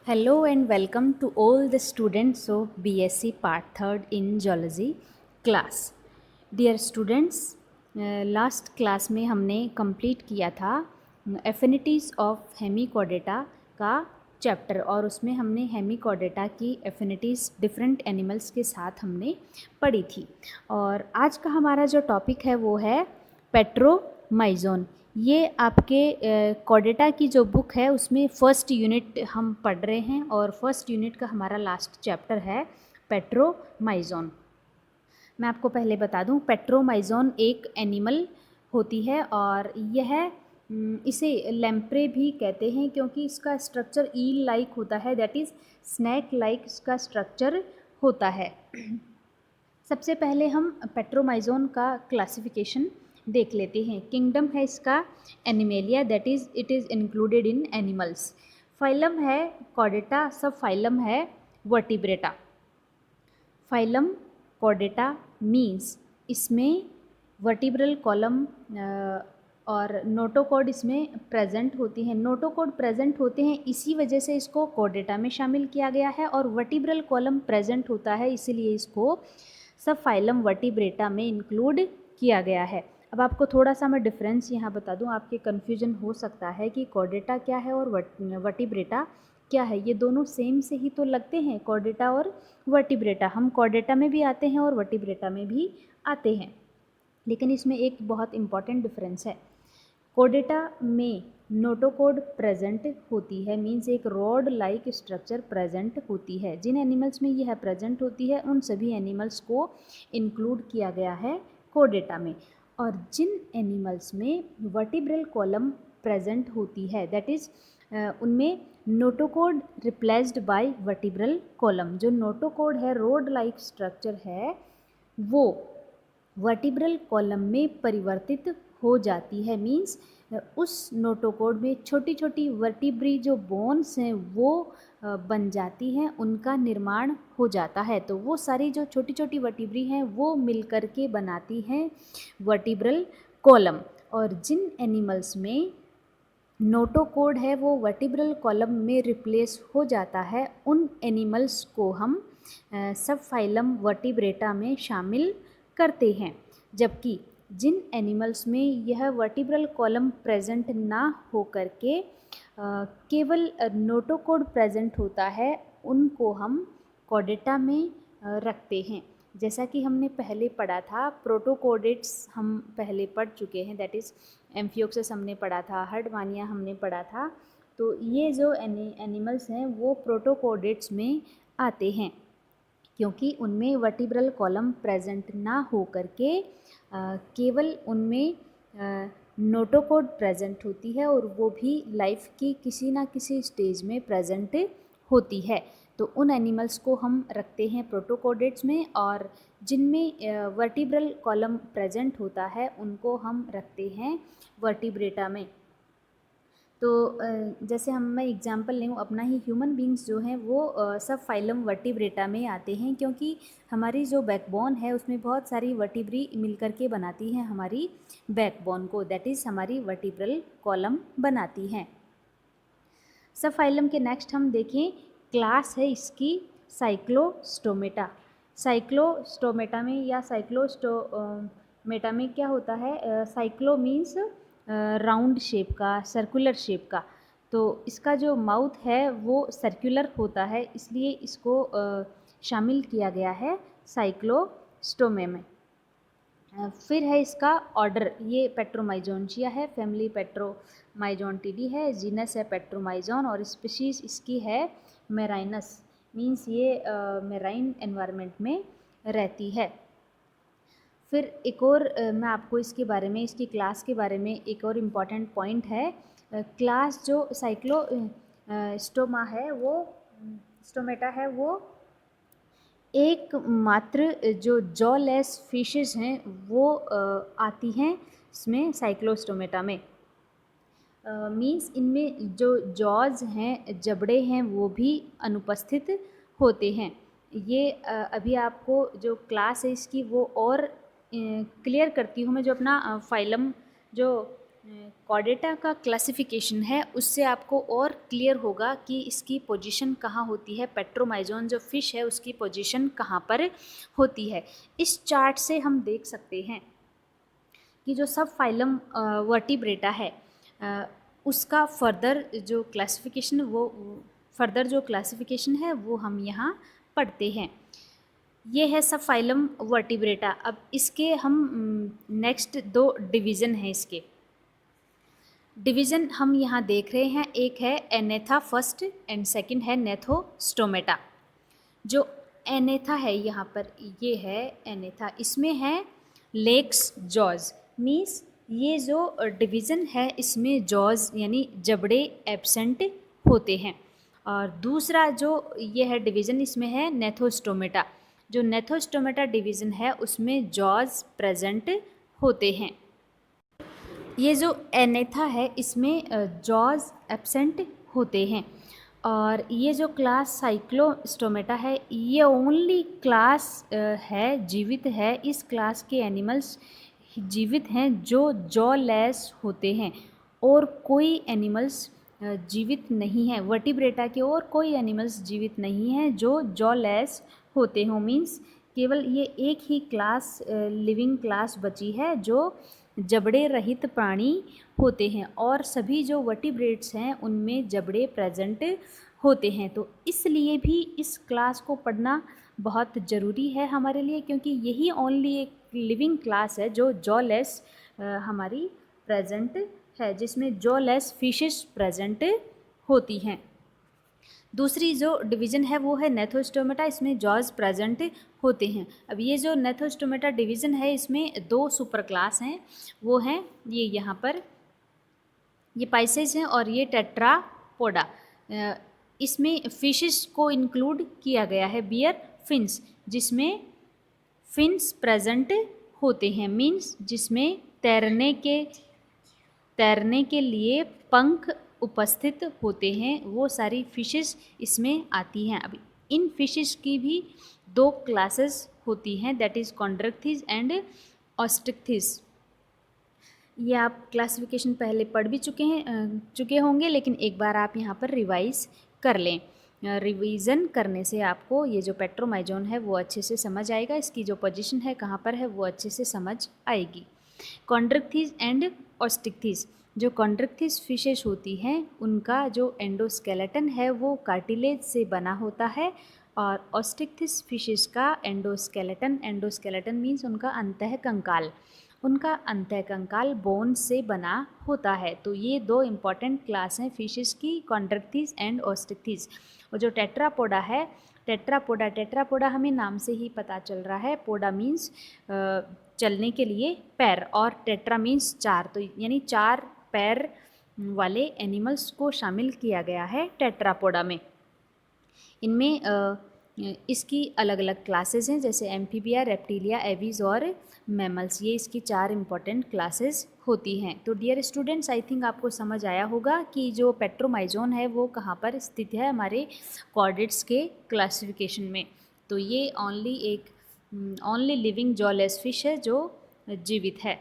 Hello and welcome to all the students of BSc Part 3rd in Geology class. Dear students, last class में हमने complete किया था affinities of Hemichordata का chapter और उसमें हमने हेमिकॉर्डेटा की एफिनिटीज़ डिफरेंट एनिमल्स के साथ हमने पढ़ी थी। और आज का हमारा जो टॉपिक है वो है पेट्रोमाइजोन। ये आपके कॉर्डेटा की जो बुक है उसमें फ़र्स्ट यूनिट हम पढ़ रहे हैं और फर्स्ट यूनिट का हमारा लास्ट चैप्टर है पेट्रोमाइजोन। मैं आपको पहले बता दूं, पेट्रोमाइजोन एक एनिमल होती है और यह इसे लैम्प्रे भी कहते हैं क्योंकि इसका स्ट्रक्चर ईल लाइक होता है, दैट इज़ स्नैक लाइक इसका स्ट्रक्चर होता है। सबसे पहले हम पेट्रोमाइजोन का क्लासिफिकेशन देख लेते हैं। किंगडम है इसका animalia, that is it is included in animals. Phylum है कॉर्डेटा, सब फाइलम है वर्टिब्रेटा। फाइलम कॉर्डेटा मीन्स इसमें वर्टिब्रल कॉलम और नोटोकॉड इसमें प्रेजेंट होती हैं। नोटोकॉड प्रेजेंट होते हैं इसी वजह से इसको कॉर्डेटा में शामिल किया गया है, और वर्टिब्रल कॉलम प्रेजेंट होता है इसीलिए इसको सब फाइलम वर्टिब्रेटा में इंक्लूड किया गया है। अब आपको थोड़ा सा मैं डिफरेंस यहाँ बता दूँ, आपके कन्फ्यूजन हो सकता है कि कॉर्डेटा क्या है और वर्टिब्रेटा क्या है। ये दोनों सेम से ही तो लगते हैं, कॉर्डेटा और वर्टिब्रेटा। हम कॉर्डेटा में भी आते हैं और वर्टिब्रेटा में भी आते हैं, लेकिन इसमें एक बहुत इंपॉर्टेंट डिफरेंस है। कॉर्डेटा में नोटोकॉड प्रेजेंट होती है, मीन्स एक रॉड लाइक स्ट्रक्चर प्रेजेंट होती है। जिन एनिमल्स में यह प्रेजेंट होती है उन सभी एनिमल्स को इंक्लूड किया गया है कॉर्डेटा में। और जिन एनिमल्स में वर्टिब्रल कॉलम प्रेजेंट होती है, दैट इज़ उनमें notochord replaced by vertebral column. जो नोटोकॉड है, रोड लाइक स्ट्रक्चर है, वो वर्टिब्रल कॉलम में परिवर्तित हो जाती है। मीन्स उस नोटोकॉड में छोटी छोटी वर्टिब्री जो बोन्स हैं वो बन जाती हैं, उनका निर्माण हो जाता है। तो वो सारी जो छोटी छोटी वर्टिब्री हैं वो मिलकर के बनाती हैं वर्टिब्रल कॉलम। और जिन एनिमल्स में नोटोकॉड है वो वर्टिब्रल कॉलम में रिप्लेस हो जाता है, उन एनिमल्स को हम सब फाइलम वर्टिब्रेटा में शामिल करते हैं। जबकि जिन एनिमल्स में यह वर्टिब्रल कॉलम प्रेजेंट ना हो करके केवल नोटोकॉड प्रेजेंट होता है, उनको हम कॉर्डेटा में रखते हैं। जैसा कि हमने पहले पढ़ा था, प्रोटोकॉडेट्स हम पहले पढ़ चुके हैं, दैट इज़ एम्फियोक्सस हमने पढ़ा था, हर्डवानिया हमने पढ़ा था। तो ये जो एनिमल्स हैं वो प्रोटोकॉडेट्स में आते हैं क्योंकि उनमें वर्टिब्रल कॉलम प्रेजेंट ना हो करके केवल उनमें नोटोकॉड प्रेजेंट होती है, और वो भी लाइफ की किसी ना किसी स्टेज में प्रेजेंट होती है। तो उन एनिमल्स को हम रखते हैं प्रोटोकॉडेट्स में, और जिनमें वर्टिब्रल कॉलम प्रेजेंट होता है उनको हम रखते हैं वर्टिब्रेटा में। तो जैसे मैं एग्जांपल लूँ अपना ही, ह्यूमन बींग्स जो हैं वो सब फाइलम वर्टिब्रेटा में आते हैं क्योंकि हमारी जो बैकबोन है उसमें बहुत सारी वर्टिब्री मिलकर के बनाती हैं हमारी बैकबोन को, दैट इज़ हमारी वर्टिब्रल कॉलम बनाती हैं। सब फाइलम के नेक्स्ट हम देखें, क्लास है इसकी साइक्लोस्टोमेटा। साइक्लोस्टोमेटा में या साइक्लोस्टोमेटा में क्या होता है, साइक्लो मीन्स राउंड शेप का, सर्कुलर शेप का। तो इसका जो माउथ है वो सर्कुलर होता है, इसलिए इसको शामिल किया गया है साइक्लोस्टोमे में। फिर है इसका ऑर्डर, ये पेट्रोमाइजोनचिया है, फैमिली पेट्रोमाइजोनटिडी है, जीनस है पेट्रोमाइजोन, और स्पीशीज इसकी है मेराइनस, मीन्स ये मेराइन एनवायरनमेंट में रहती है। फिर एक और मैं आपको इसके बारे में, इसकी क्लास के बारे में एक और इम्पॉर्टेंट पॉइंट है। क्लास जो साइक्लो स्टोमा है वो, स्टोमेटा है वो एक मात्र जो जॉलेस फिशेस हैं वो आती हैं इसमें साइक्लोस्टोमेटा में। मीन्स इनमें जो जॉज हैं, जबड़े हैं, वो भी अनुपस्थित होते हैं। ये अभी आपको जो क्लास है इसकी वो और क्लियर करती हूँ मैं। जो अपना फाइलम जो कॉर्डेटा का क्लासिफिकेशन है उससे आपको और क्लियर होगा कि इसकी पोजीशन कहाँ होती है, पेट्रोमाइजोन जो फ़िश है उसकी पोजीशन कहाँ पर होती है। इस चार्ट से हम देख सकते हैं कि जो सब फाइलम वर्टिब्रेटा है उसका फर्दर जो क्लासिफिकेशन है वो हम यहाँ पढ़ते हैं। ये है सब फाइलम वर्टिब्रेटा। अब इसके हम नेक्स्ट 2 डिवीज़न हैं इसके। डिवीज़न हम यहाँ देख रहे हैं, एक है एनेथा फर्स्ट एंड सेकंड है नेथोस्टोमेटा। जो एनेथा है यहाँ पर, ये है एनेथा, इसमें है लेग्स जॉज, मीन्स ये जो डिवीज़न है इसमें जॉज यानी जबड़े एब्सेंट होते हैं। और दूसरा जो ये है डिवीज़न इसमें है नेथोस्टोमेटा। जो नेथोस्टोमेटा डिवीज़न है उसमें जॉज प्रेजेंट होते हैं। ये जो एनेथा है इसमें जॉज एब्सेंट होते हैं। और ये जो क्लास साइक्लोस्टोमेटा है ये ओनली क्लास है, जीवित है, इस क्लास के एनिमल्स जीवित हैं जो जॉ लेस होते हैं, और कोई एनिमल्स जीवित नहीं है। वर्टिब्रेटा के और कोई एनिमल्स जीवित नहीं हैं जो जॉ लेस होते हों। मीन्स केवल ये एक ही क्लास लिविंग क्लास बची है जो जबड़े रहित प्राणी होते हैं, और सभी जो वर्टिब्रेट्स हैं उनमें जबड़े प्रेजेंट होते हैं। तो इसलिए भी इस क्लास को पढ़ना बहुत ज़रूरी है हमारे लिए, क्योंकि यही ओनली एक लिविंग क्लास है जो जॉलेस हमारी प्रेजेंट है, जिसमें जॉलेस फिशेस प्रेजेंट होती हैं। दूसरी जो डिवीज़न है वो है नेथोस्टोमेटा, इसमें जॉज प्रेजेंट होते हैं। अब ये जो नेथोस्टोमेटा डिवीज़न है इसमें 2 सुपर क्लास हैं, वो हैं ये यहाँ पर, ये पाइसेज हैं और ये टेट्रापोडा। इसमें फिशेस को इंक्लूड किया गया है, बियर फिन्स, जिसमें फिन्स प्रेजेंट होते हैं, मीन्स जिसमें तैरने के लिए पंख उपस्थित होते हैं, वो सारी फिशेस इसमें आती हैं। अभी इन फिशेस की भी 2 क्लासेस होती हैं, दैट इज़ कॉन्ड्रक्थिस एंड ऑस्टिक्थिस। ये आप क्लासिफिकेशन पहले पढ़ भी चुके होंगे, लेकिन एक बार आप यहाँ पर रिवाइज़ कर लें। रिवीज़न करने से आपको ये जो पेट्रोमाइजोन है वो अच्छे से समझ आएगा, इसकी जो पोजीशन है कहाँ पर है वो अच्छे से समझ आएगी। कॉन्ड्रक्थिस एंड ऑस्टिक्थिस, जो कॉन्ड्रक्थिस फिशेस होती हैं उनका जो एंडोस्केलेटन है वो कार्टिलेज से बना होता है, और ऑस्टिक्थिस फिशेस का एंडोस्केलेटन मीन्स उनका अंतःकंकाल, उनका अंतःकंकाल बोन से बना होता है। तो ये 2 इम्पॉर्टेंट क्लास हैं फिशेस की, कॉन्ड्रक्थिस एंड ऑस्टिक्थिस। और जो टेट्रापोडा है, टेट्रापोडा हमें नाम से ही पता चल रहा है, पोडा मीन्स चलने के लिए पैर, और टेट्रा मीन्स 4, तो यानी 4 पैर वाले एनिमल्स को शामिल किया गया है टेट्रापोडा में। इनमें इसकी अलग अलग क्लासेस हैं, जैसे एम्फीबिया, रेप्टिलिया, एवीज और मैमल्स, ये इसकी 4 इम्पॉर्टेंट क्लासेस होती हैं। तो डियर स्टूडेंट्स, आई थिंक आपको समझ आया होगा कि जो पेट्रोमाइजोन है वो कहाँ पर स्थित है हमारे कॉर्डेट्स के क्लासिफिकेशन में। तो ये ओनली लिविंग जॉलेस फिश है जो जीवित है।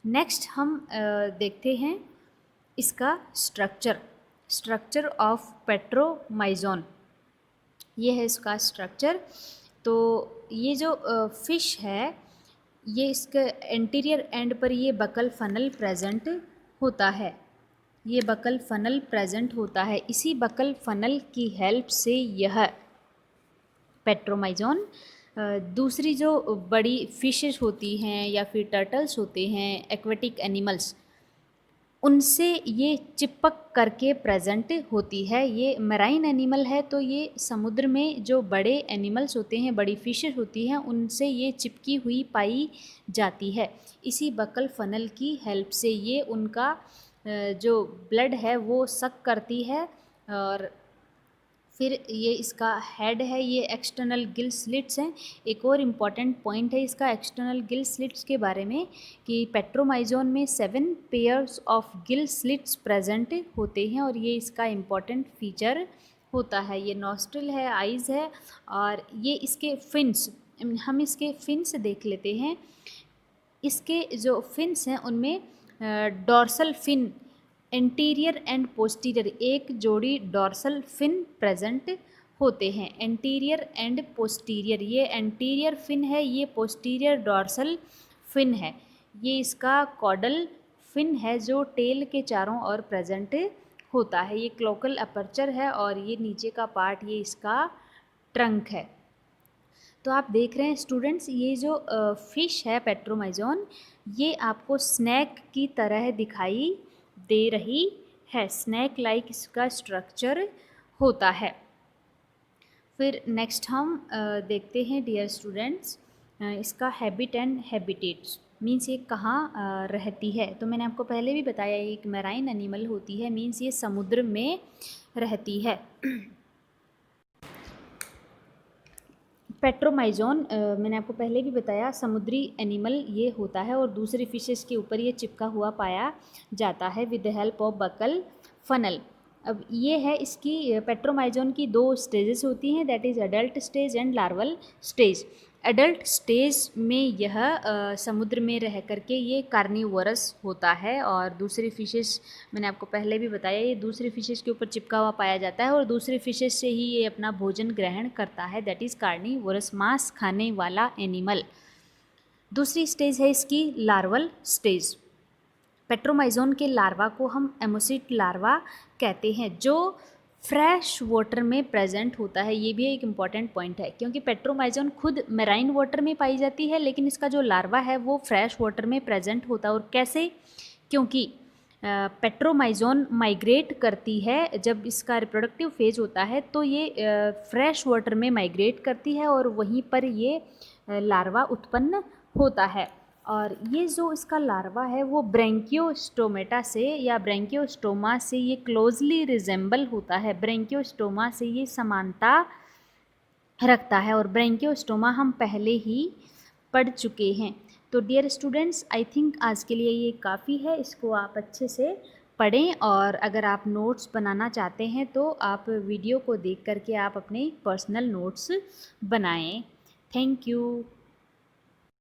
नेक्स्ट हम देखते हैं इसका स्ट्रक्चर ऑफ पेट्रोमाइजोन। ये है इसका स्ट्रक्चर। तो ये जो फिश है ये इसके एंटीरियर एंड पर ये बकल फनल प्रेजेंट होता है, ये बकल फनल प्रेजेंट होता है। इसी बकल फनल की हेल्प से यह पेट्रोमाइजोन दूसरी जो बड़ी फिशेस होती हैं या फिर टर्टल्स होते हैं, एक्वेटिक एनिमल्स, उनसे ये चिपक करके प्रेजेंट होती है। ये मैराइन एनिमल है, तो ये समुद्र में जो बड़े एनिमल्स होते हैं, बड़ी फिशेस होती हैं, उनसे ये चिपकी हुई पाई जाती है। इसी बकल फनल की हेल्प से ये उनका जो ब्लड है वो सक करती है, और फिर ये इसका हेड है, ये एक्सटर्नल गिल स्लिट्स हैं। एक और इम्पॉर्टेंट पॉइंट है इसका एक्सटर्नल गिल स्लिट्स के बारे में कि पेट्रोमाइजोन में 7 pairs of gill slits present होते हैं, और ये इसका इम्पॉर्टेंट फीचर होता है। ये नॉस्ट्रिल है, आइज़ है, और ये इसके फिन्स, हम इसके फिन्स देख लेते हैं। इसके जो फिन्स हैं उनमें dorsal fin anterior and posterior, एक जोड़ी डॉर्सल फिन प्रेजेंट होते हैं। एंटीरियर एंड पोस्टीरियर, ये एंटीरियर फिन है, ये पोस्टीरियर डॉर्सल फिन है। ये इसका कॉडल फिन है जो टेल के चारों ओर प्रेजेंट होता है। ये क्लोकल अपर्चर है और ये नीचे का पार्ट ये इसका ट्रंक है। तो आप देख रहे हैं स्टूडेंट्स, ये जो फ़िश है पेट्रोमाइजोन, ये आपको स्नैक की तरह दिखाई दे रही है। स्नैक लाइक इसका स्ट्रक्चर होता है। फिर नेक्स्ट हम देखते हैं डियर स्टूडेंट्स, इसका हैबिट एंड हैबिटेट्स मीन्स ये कहाँ रहती है। तो मैंने आपको पहले भी बताया ये एक मैराइन एनिमल होती है, मीन्स ये समुद्र में रहती है। पेट्रोमाइजोन मैंने आपको पहले भी बताया समुद्री एनिमल ये होता है और दूसरी फिशेस के ऊपर ये चिपका हुआ पाया जाता है with the help of buccal funnel. अब ये है इसकी पेट्रोमाइजोन की दो स्टेजेस होती हैं, that is adult stage and larval stage. Adult stage में यह समुद्र में रह करके ये कार्निवोरस होता है और दूसरी फिशेस मैंने आपको पहले भी बताया ये दूसरी फिशेस के ऊपर चिपका हुआ पाया जाता है और दूसरी फिशेस से ही ये अपना भोजन ग्रहण करता है, दैट इज़ कार्निवोरस, मांस खाने वाला एनिमल। दूसरी स्टेज है इसकी लार्वल स्टेज। पेट्रोमाइजोन के लार्वा को हम एमोसिट लार्वा कहते हैं जो फ्रेश वाटर में प्रेजेंट होता है। ये भी एक इम्पॉर्टेंट पॉइंट है क्योंकि पेट्रोमाइजोन खुद मेराइन वाटर में पाई जाती है लेकिन इसका जो लार्वा है वो फ्रेश वाटर में प्रेजेंट होता है। और कैसे? क्योंकि पेट्रोमाइजोन माइग्रेट करती है, जब इसका रिप्रोडक्टिव फेज होता है तो ये फ्रेश वाटर में माइग्रेट करती है और वहीं पर ये लार्वा उत्पन्न होता है। और ये जो इसका लार्वा है वो ब्रैंकियोस्टोमेटा से या ब्रैंकियोस्टोमा से ये क्लोजली रिजेंबल होता है, ब्रैंकियोस्टोमा से ये समानता रखता है और ब्रैंकियोस्टोमा हम पहले ही पढ़ चुके हैं। तो डियर स्टूडेंट्स, आई थिंक आज के लिए ये काफ़ी है, इसको आप अच्छे से पढ़ें और अगर आप नोट्स बनाना चाहते हैं तो आप वीडियो को देख करके आप अपने पर्सनल नोट्स बनाएं। Thank you.